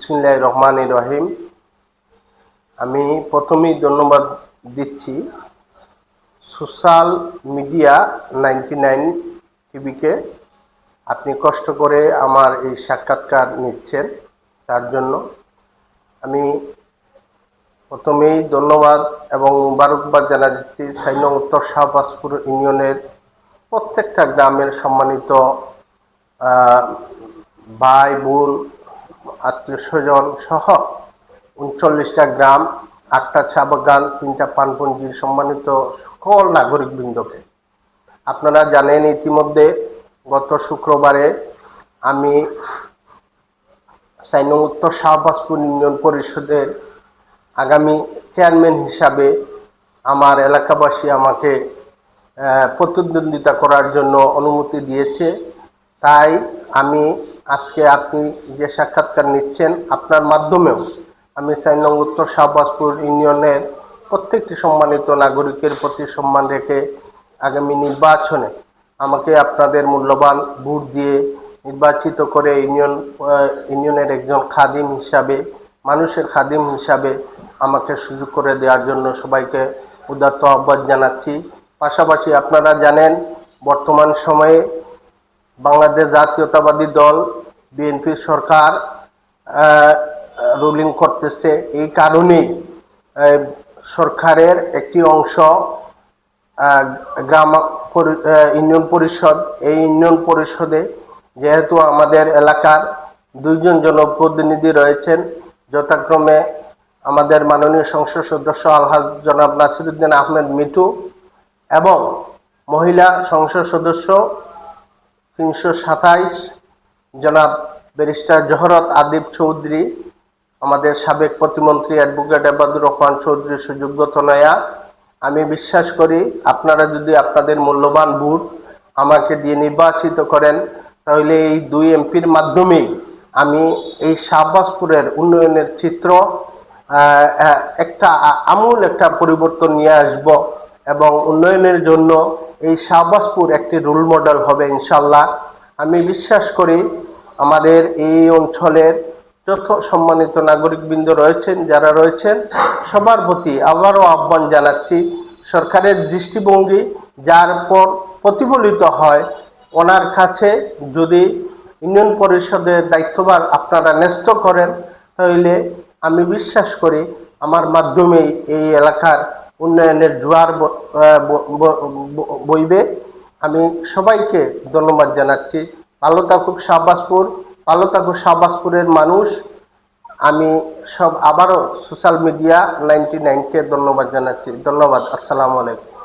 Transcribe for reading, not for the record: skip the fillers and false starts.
বিসমিল্লাহির রহমানির রহিম। আমি প্রথমেই ধন্যবাদ দিচ্ছি সোশ্যাল মিডিয়া 99 টিভিকে। আপনি কষ্ট করে আমার এই সাক্ষাৎকার নিচ্ছেন, তার জন্য আমি প্রথমেই ধন্যবাদ এবং মুবারকবাদ জানাচ্ছি ৬ নং উত্তর শাহবাজপুর ইউনিয়নের প্রত্যেকটা গ্রামের সম্মানিত ভাই বোন, আত্মীয় স্বজন সহ ৩৯টা গ্রাম, ৮টা চা বাগান, ৩টা পানপঞ্জির সম্মানিত সকল নাগরিকবৃন্দকে। আপনারা জানেন ইতিমধ্যে গত শুক্রবারে আমি ৬ নং উত্তর শাহবাজপুর ইউনিয়ন পরিষদের আগামী চেয়ারম্যান হিসাবে আমার এলাকাবাসী আমাকে প্রতিদ্বন্দ্বিতা করার জন্য অনুমতি দিয়েছে। তাই আমি আজকে আপনি যে সাক্ষাৎকার নিচ্ছেন, আপনার মাধ্যমেও আমি ৬ নং উত্তর শাহবাজপুর ইউনিয়নের প্রত্যেকটি সম্মানিত নাগরিকের প্রতি সম্মান রেখে আগামী নির্বাচনে আমাকে আপনাদের মূল্যবান ভোট দিয়ে নির্বাচিত করে ইউনিয়নের একজন খাদিম হিসাবে, মানুষের খাদিম হিসাবে আমাকে সুযোগ করে দেওয়ার জন্য সবাইকে উদাত্ত আহ্বান জানাচ্ছি। পাশাপাশি আপনারা জানেন বর্তমান সময়ে বাংলাদেশ জাতীয়তাবাদী দল বিএনপি সরকার রুলিং করতেছে। এই কারণেই সরকারের একটি অংশ ইউনিয়ন পরিষদ, এই ইউনিয়ন পরিষদে যেহেতু আমাদের এলাকার 2 জন জনপ্রতিনিধি রয়েছেন, যথাক্রমে আমাদের মাননীয় সংসদ সদস্য আলহাজ জনাব নাসিরউদ্দিন আহমেদ মিঠু এবং মহিলা সংসদ সদস্য 327 জনাব ব্যারিস্টার জহরত আদিব চৌধুরী, আমাদের সাবেক প্রতিমন্ত্রী অ্যাডভোকেট আবাদুর রহমান চৌধুরী সুযোগ্য তনয়া। আমি বিশ্বাস করি আপনারা যদি আপনাদের মূল্যবান ভোট আমাকে দিয়ে নির্বাচিত করেন, তাহলে এই 2 এমপির মাধ্যমেই আমি এই শাহবাজপুরের উন্নয়নের চিত্র একটা আমূল একটা পরিবর্তন নিয়ে আসব এবং উন্নয়নের জন্য এই শাহবাজপুর একটি রোল মডেল হবে ইনশাল্লাহ। আমি বিশ্বাস করি আমাদের এই অঞ্চলের যত সম্মানিত নাগরিকবৃন্দ রয়েছেন, যারা রয়েছেন সবার প্রতি আবারও আহ্বান জানাচ্ছি, সরকারের দৃষ্টিভঙ্গি যার পর প্রতিফলিত হয়, ওনার কাছে যদি ইউনিয়ন পরিষদের দায়িত্বভার আপনারা ন্যস্ত করেন, তাহলে আমি বিশ্বাস করি আমার মাধ্যমেই এই এলাকার উন্নয়নের জোয়ার বইবে। আমি সবাইকে ধন্যবাদ জানাচ্ছি। ভালো থাকুক শাহবাজপুর, ভালো থাকুক শাহবাজপুরের মানুষ। আমি আবারও সোশ্যাল মিডিয়া 99কে ধন্যবাদ জানাচ্ছি। ধন্যবাদ। আসসালামু আলাইকুম।